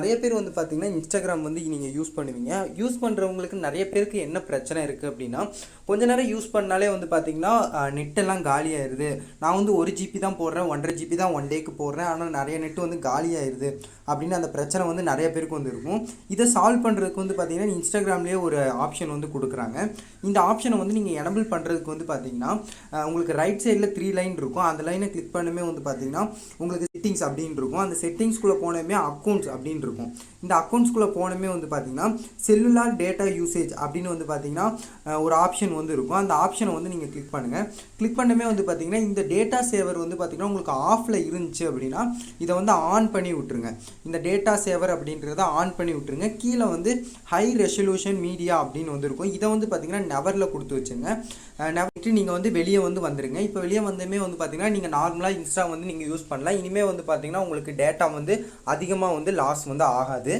நிறைய பேர் வந்து பார்த்தீங்கன்னா இன்ஸ்டாகிராம் வந்து நீங்கள் யூஸ் பண்ணுவீங்க. யூஸ் பண்ணுறவங்களுக்கு நிறைய பேருக்கு என்ன பிரச்சனை இருக்குது அப்படின்னா, கொஞ்ச நேரம் யூஸ் பண்ணாலே வந்து பார்த்தீங்கன்னா நெட்டெல்லாம் காலியாயிருது. நான் வந்து 1 GB தான் போடுறேன், 1.5 GB தான் ஒன் டேக்கு போடுறேன், ஆனால் நிறைய நெட்டு வந்து காலியாயிருது அப்படின்னு அந்த பிரச்சனை வந்து நிறைய பேருக்கு வந்து இருக்கும். இதை சால்வ் பண்ணுறதுக்கு வந்து பார்த்தீங்கன்னா இன்ஸ்டாகிராம்லேயே ஒரு ஆப்ஷன் வந்து கொடுக்குறாங்க. இந்த ஆப்ஷனை வந்து நீங்கள் எனபிள் பண்ணுறதுக்கு வந்து பார்த்தீங்கன்னா உங்களுக்கு ரைட் சைடில் 3 லைன் இருக்கும். அந்த லைனை கிளிக் பண்ணுமே வந்து பார்த்தீங்கன்னா உங்களுக்கு செட்டிங்ஸ் அப்படின்னு இருக்கும். அந்த செட்டிங்ஸ்குள்ளே போனமே அக்கௌண்ட்ஸ் அப்படின்னு இருக்கும். இந்த அக்கௌண்ட்ஸ்குள்ளே போனமே வந்து பார்த்தீங்கன்னா செல்லுலார் டேட்டா யூசேஜ் அப்படின்னு வந்து பார்த்தீங்கன்னா ஒரு ஆப்ஷன் வந்து இருக்கும். அந்த ஆப்ஷனை வந்து நீங்கள் கிளிக் பண்ணுங்கள். கிளிக் பண்ணமே வந்து பார்த்தீங்கன்னா இந்த டேட்டா சேவர் வந்து பார்த்தீங்கன்னா உங்களுக்கு ஆஃபில் இருந்துச்சு அப்படின்னா இதை வந்து ஆன் பண்ணி விட்டுருங்க. இந்த டேட்டா சேவர் அப்படின்றத ஆன் பண்ணி விட்டுருங்க. கீழே வந்து ஹை ரெசல்யூஷன் மீடியா அப்படின்னு வந்து இருக்கும். இதை வந்து பார்த்தீங்கன்னா நெவரில் கொடுத்து வச்சுங்க. நெவர்ட்டு நீங்கள் வந்து வெளியே வந்து வந்துடுங்க. இப்போ வெளியே வந்தமே வந்து பார்த்தீங்கன்னா நீங்கள் நார்மலாக இன்ஸ்டா வந்து நீங்கள் யூஸ் பண்ணலாம். இனிமேல் வந்து பார்த்தீங்கன்னா உங்களுக்கு டேட்டா வந்து அதிகமாக வந்து லாஸ் வந்து ஆகாது.